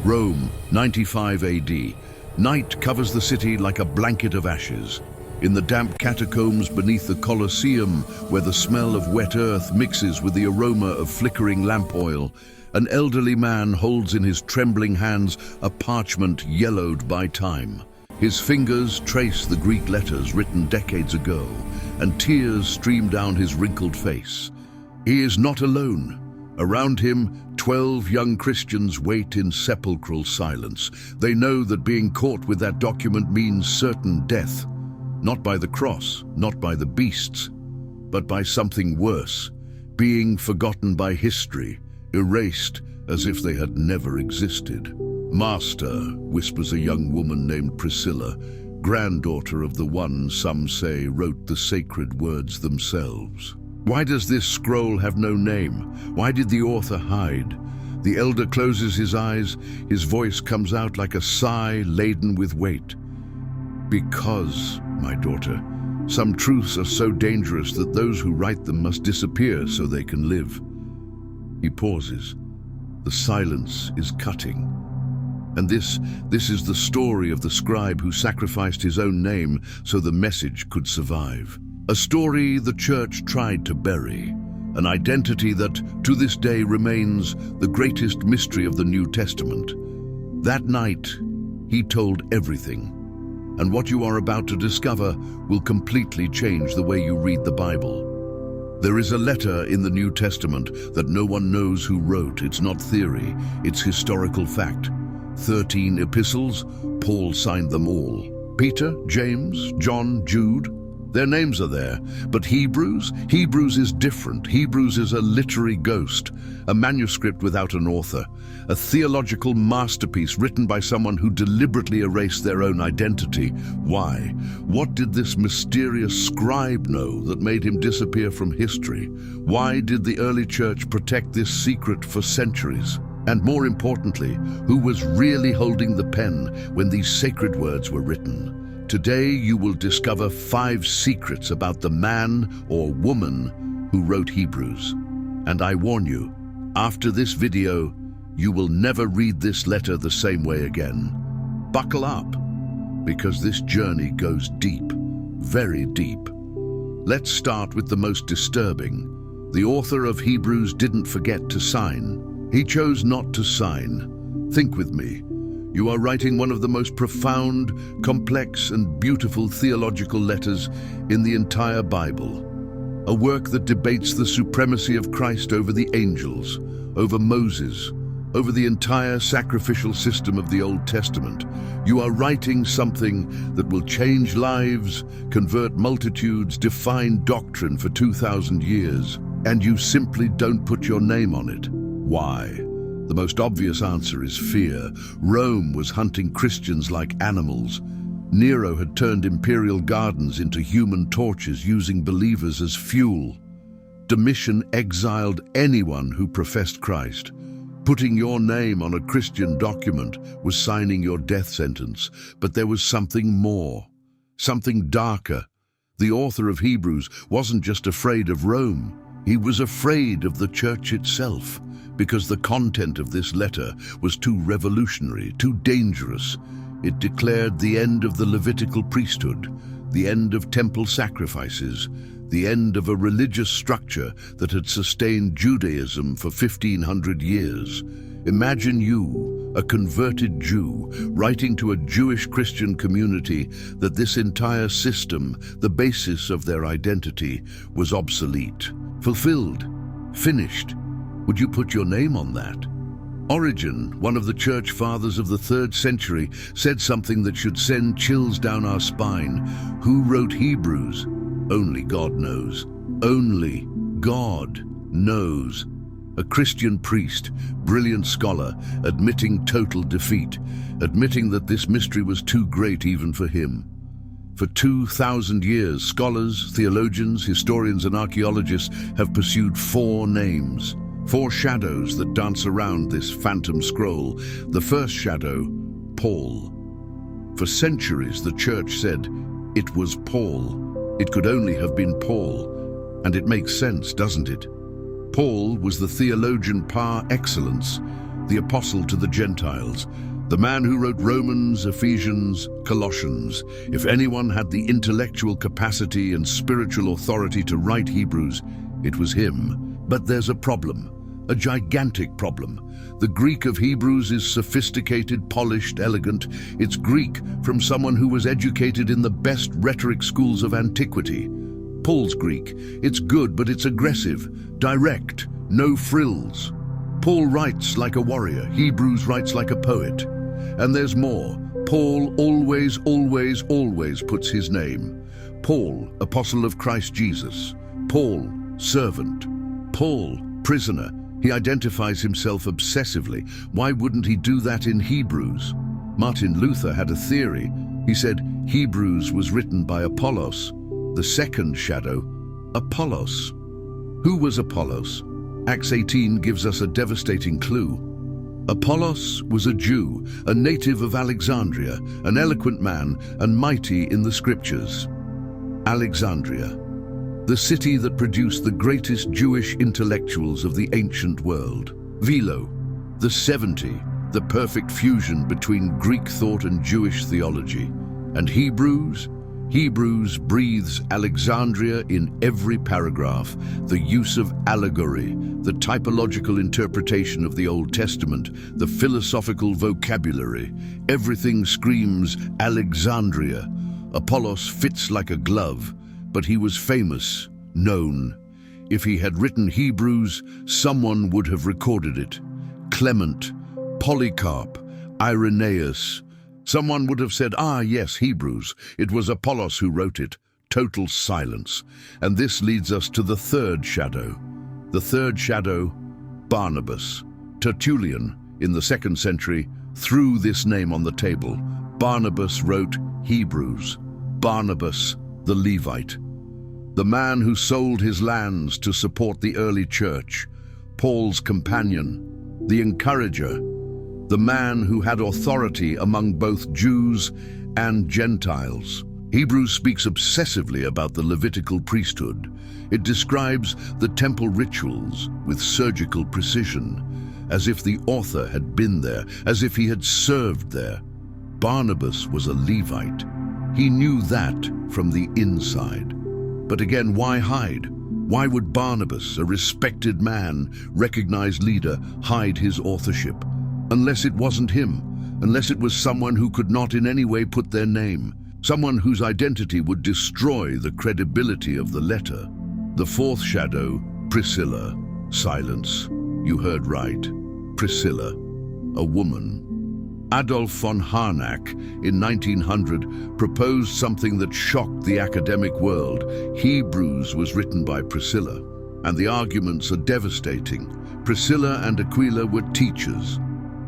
Rome, 95 AD. Night covers the city like a blanket of ashes. In the damp catacombs beneath the Colosseum, where the smell of wet earth mixes with the aroma of flickering lamp oil, an elderly man holds in his trembling hands a parchment yellowed by time. His fingers trace the Greek letters written decades ago, and tears stream down his wrinkled face. He is not alone. Around him, 12 young Christians wait in sepulchral silence. They know that being caught with that document means certain death. Not by the cross, not by the beasts, but by something worse, being forgotten by history, erased as if they had never existed. "Master," whispers a young woman named Priscilla, granddaughter of the one some say wrote the sacred words themselves. "Why does this scroll have no name? Why did the author hide?" The elder closes his eyes, his voice comes out like a sigh laden with weight. "Because, my daughter, some truths are so dangerous that those who write them must disappear so they can live." He pauses. The silence is cutting. And this is the story of the scribe who sacrificed his own name so the message could survive. A story the church tried to bury, an identity that to this day remains the greatest mystery of the New Testament. That night, he told everything. And what you are about to discover will completely change the way you read the Bible. There is a letter in the New Testament that no one knows who wrote. It's not theory, it's historical fact. 13 epistles, Paul signed them all. Peter, James, John, Jude, their names are there. But Hebrews is different. Hebrews is a literary ghost, a manuscript without an author, a theological masterpiece written by someone who deliberately erased their own identity. Why? What did this mysterious scribe know that made him disappear from history? Why did the early church protect this secret for centuries? And more importantly, who was really holding the pen when these sacred words were written? Today you will discover 5 secrets about the man or woman who wrote Hebrews. And I warn you, after this video, you will never read this letter the same way again. Buckle up, because this journey goes deep, very deep. Let's start with the most disturbing. The author of Hebrews didn't forget to sign. He chose not to sign. Think with me. You are writing one of the most profound, complex, and beautiful theological letters in the entire Bible. A work that debates the supremacy of Christ over the angels, over Moses, over the entire sacrificial system of the Old Testament. You are writing something that will change lives, convert multitudes, define doctrine for 2,000 years, and you simply don't put your name on it. Why? The most obvious answer is fear. Rome was hunting Christians like animals. Nero had turned imperial gardens into human torches, using believers as fuel. Domitian exiled anyone who professed Christ. Putting your name on a Christian document was signing your death sentence. But there was something more, something darker. The author of Hebrews wasn't just afraid of Rome. He was afraid of the church itself, because the content of this letter was too revolutionary, too dangerous. It declared the end of the Levitical priesthood, the end of temple sacrifices, the end of a religious structure that had sustained Judaism for 1,500 years. Imagine you, a converted Jew, writing to a Jewish Christian community that this entire system, the basis of their identity, was obsolete, fulfilled, finished. Would you put your name on that? Origen, one of the church fathers of the 3rd century, said something that should send chills down our spine. Who wrote Hebrews? Only God knows. Only God knows. A Christian priest, brilliant scholar, admitting total defeat, admitting that this mystery was too great even for him. For 2,000 years, scholars, theologians, historians, and archaeologists have pursued 4 names. 4 shadows that dance around this phantom scroll. The first shadow, Paul. For centuries, the church said, it was Paul. It could only have been Paul. And it makes sense, doesn't it? Paul was the theologian par excellence, the apostle to the Gentiles, the man who wrote Romans, Ephesians, Colossians. If anyone had the intellectual capacity and spiritual authority to write Hebrews, it was him. But there's a problem, a gigantic problem. The Greek of Hebrews is sophisticated, polished, elegant. It's Greek from someone who was educated in the best rhetoric schools of antiquity. Paul's Greek. It's good, but it's aggressive, direct, no frills. Paul writes like a warrior. Hebrews writes like a poet. And there's more. Paul always puts his name. Paul, apostle of Christ Jesus. Paul, servant. Paul, prisoner. He identifies himself obsessively. Why wouldn't he do that in Hebrews? Martin Luther had a theory. He said Hebrews was written by Apollos, the second shadow, Apollos. Who was Apollos? Acts 18 gives us a devastating clue. Apollos was a Jew, a native of Alexandria, an eloquent man and mighty in the scriptures. Alexandria, the city that produced the greatest Jewish intellectuals of the ancient world. Velo, the 70, the perfect fusion between Greek thought and Jewish theology. And Hebrews? Hebrews breathes Alexandria in every paragraph, the use of allegory, the typological interpretation of the Old Testament, the philosophical vocabulary. Everything screams Alexandria. Apollos fits like a glove, but he was famous, known. If he had written Hebrews, someone would have recorded it. Clement, Polycarp, Irenaeus. Someone would have said, ah, yes, Hebrews. It was Apollos who wrote it. Total silence. And this leads us to the third shadow. The third shadow, Barnabas. Tertullian, in the 2nd century, threw this name on the table. Barnabas wrote Hebrews. Barnabas, the Levite. The man who sold his lands to support the early church. Paul's companion. The encourager. The man who had authority among both Jews and Gentiles. Hebrews speaks obsessively about the Levitical priesthood. It describes the temple rituals with surgical precision, as if the author had been there, as if he had served there. Barnabas was a Levite. He knew that from the inside. But again, why hide? Why would Barnabas, a respected man, recognized leader, hide his authorship? Unless it wasn't him, unless it was someone who could not in any way put their name, someone whose identity would destroy the credibility of the letter. The fourth shadow, Priscilla. Silence. You heard right. Priscilla, a woman. Adolf von Harnack, in 1900, proposed something that shocked the academic world. Hebrews was written by Priscilla, and the arguments are devastating. Priscilla and Aquila were teachers.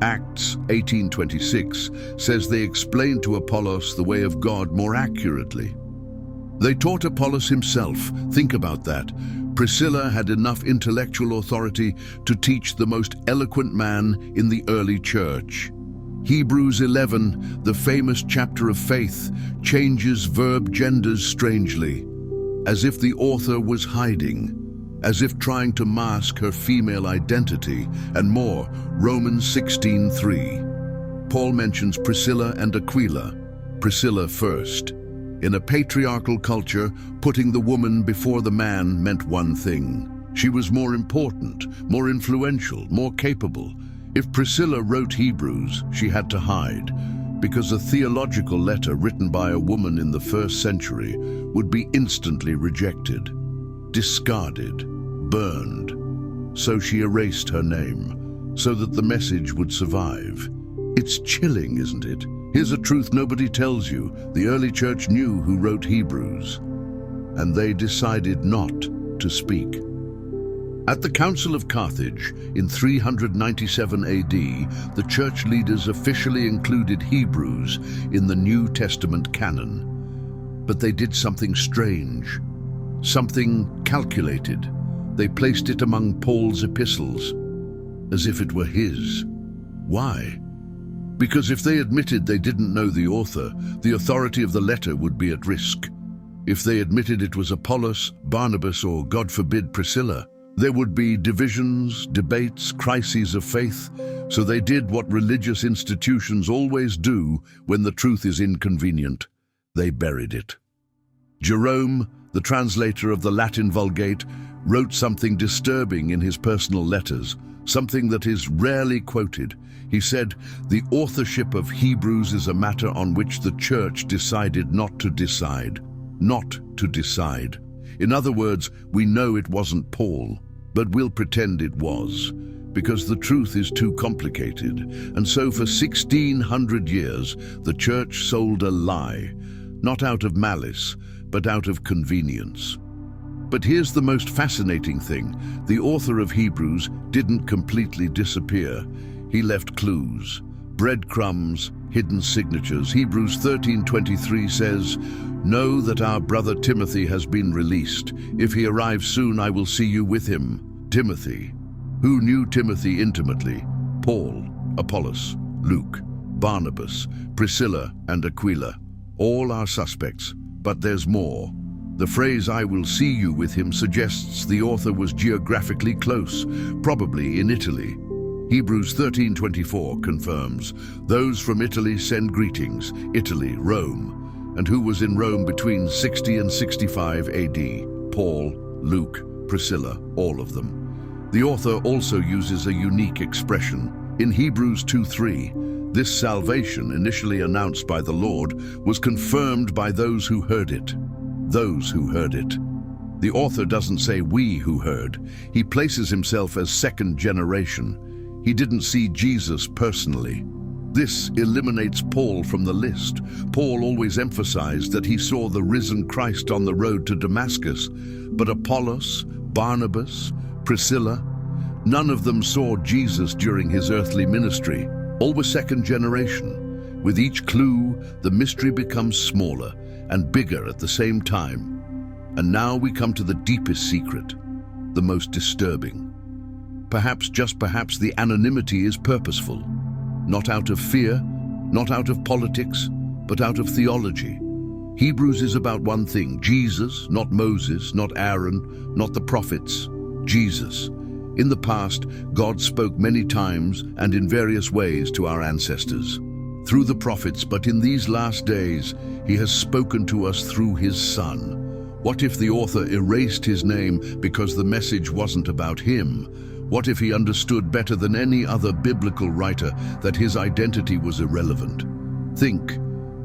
Acts 18:26 says they explained to Apollos the way of God more accurately. They taught Apollos himself. Think about that. Priscilla had enough intellectual authority to teach the most eloquent man in the early church. Hebrews 11, the famous chapter of faith, changes verb genders strangely, as if the author was hiding, as if trying to mask her female identity, and more. Romans 16:3. Paul mentions Priscilla and Aquila. Priscilla first. In a patriarchal culture, putting the woman before the man meant one thing. She was more important, more influential, more capable. If Priscilla wrote Hebrews, she had to hide, because a theological letter written by a woman in the 1st century would be instantly rejected, discarded, burned. So she erased her name, so that the message would survive. It's chilling, isn't it? Here's a truth nobody tells you. The early church knew who wrote Hebrews, and they decided not to speak. At the Council of Carthage in 397 AD, the church leaders officially included Hebrews in the New Testament canon. But they did something strange, something calculated. They placed it among Paul's epistles, as if it were his. Why? Because if they admitted they didn't know the author, the authority of the letter would be at risk. If they admitted it was Apollos, Barnabas, or, God forbid, Priscilla, There would be divisions, debates, crises of faith, so they did what religious institutions always do when the truth is inconvenient. They buried it. Jerome, the translator of the Latin Vulgate, wrote something disturbing in his personal letters, something that is rarely quoted. He said, "The authorship of Hebrews is a matter on which the church decided not to decide." Not to decide. In other words, we know it wasn't Paul, but we'll pretend it was, because the truth is too complicated. And so for 1600 years, the church sold a lie, not out of malice, but out of convenience. But here's the most fascinating thing. The author of Hebrews didn't completely disappear. He left clues, breadcrumbs, hidden signatures. Hebrews 13:23 says, "Know that our brother Timothy has been released. If he arrives soon, I will see you with him." Timothy. Who knew Timothy intimately? Paul, Apollos, Luke, Barnabas, Priscilla, and Aquila. All are suspects, but there's more. The phrase "I will see you with him" suggests the author was geographically close, probably in Italy. Hebrews 13:24 confirms, "Those from Italy send greetings." Italy, Rome. And who was in Rome between 60 and 65 AD? Paul, Luke, Priscilla, all of them. The author also uses a unique expression. In Hebrews 2:3, this salvation, initially announced by the Lord, was confirmed by those who heard it. Those who heard it. The author doesn't say "we who heard." He places himself as second generation. He didn't see Jesus personally. This eliminates Paul from the list. Paul always emphasized that he saw the risen Christ on the road to Damascus. But Apollos, Barnabas, Priscilla, none of them saw Jesus during his earthly ministry. All were second generation. With each clue, the mystery becomes smaller and bigger at the same time. And now we come to the deepest secret, the most disturbing. Perhaps, just perhaps, the anonymity is purposeful. Not out of fear, not out of politics, but out of theology. Hebrews is about one thing: Jesus, not Moses, not Aaron, not the prophets. Jesus. In the past, God spoke many times and in various ways to our ancestors, through the prophets, but in these last days, he has spoken to us through his Son. What if the author erased his name because the message wasn't about him? What if he understood better than any other biblical writer that his identity was irrelevant? Think,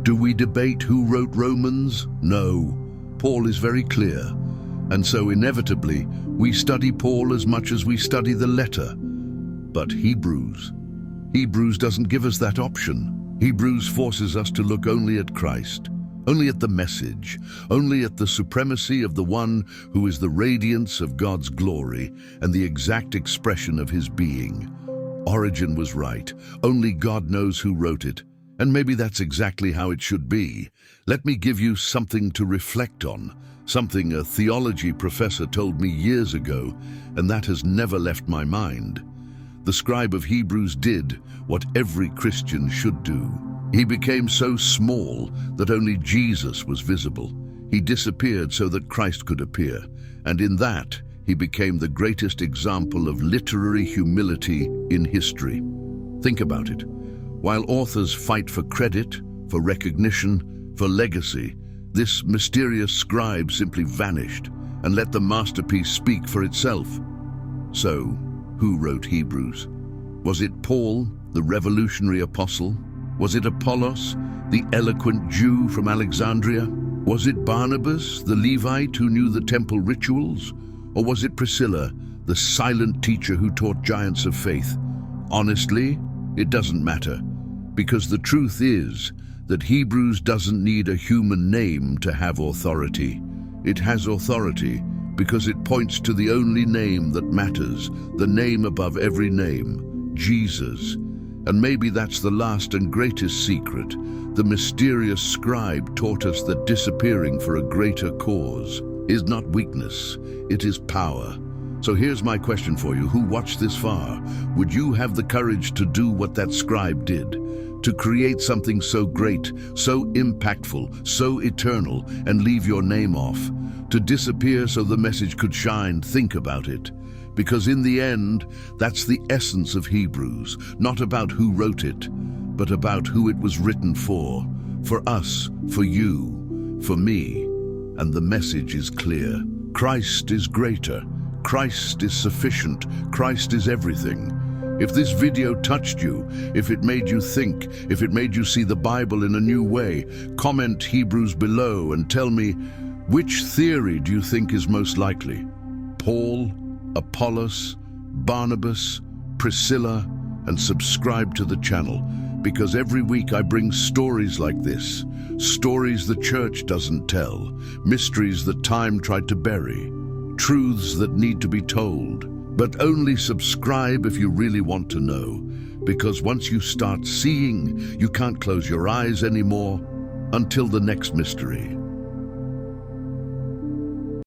do we debate who wrote Romans? No. Paul is very clear. And so inevitably, we study Paul as much as we study the letter. But Hebrews doesn't give us that option. Hebrews forces us to look only at Christ, only at the message, only at the supremacy of the one who is the radiance of God's glory and the exact expression of his being. Origen was right. Only God knows who wrote it. And maybe that's exactly how it should be. Let me give you something to reflect on, something a theology professor told me years ago, and that has never left my mind. The scribe of Hebrews did what every Christian should do. He became so small that only Jesus was visible. He disappeared so that Christ could appear, and in that, he became the greatest example of literary humility in history. Think about it. While authors fight for credit, for recognition, for legacy, this mysterious scribe simply vanished and let the masterpiece speak for itself. So, who wrote Hebrews? Was it Paul, the revolutionary apostle? Was it Apollos, the eloquent Jew from Alexandria? Was it Barnabas, the Levite who knew the temple rituals? Or was it Priscilla, the silent teacher who taught giants of faith? Honestly, it doesn't matter, because the truth is that Hebrews doesn't need a human name to have authority. It has authority because it points to the only name that matters, the name above every name, Jesus. And maybe that's the last and greatest secret. The mysterious scribe taught us that disappearing for a greater cause is not weakness, it is power. So here's my question for you, who watched this far. Would you have the courage to do what that scribe did? To create something so great, so impactful, so eternal, and leave your name off? To disappear so the message could shine? Think about it. Because in the end, that's the essence of Hebrews, not about who wrote it, but about who it was written for us, for you, for me. And the message is clear. Christ is greater. Christ is sufficient. Christ is everything. If this video touched you, if it made you think, if it made you see the Bible in a new way, comment Hebrews below and tell me, which theory do you think is most likely? Paul, Apollos, Barnabas, Priscilla, and subscribe to the channel, because every week I bring stories like this, stories the church doesn't tell, mysteries that time tried to bury, truths that need to be told. But only subscribe if you really want to know, because once you start seeing, you can't close your eyes anymore. Until the next mystery.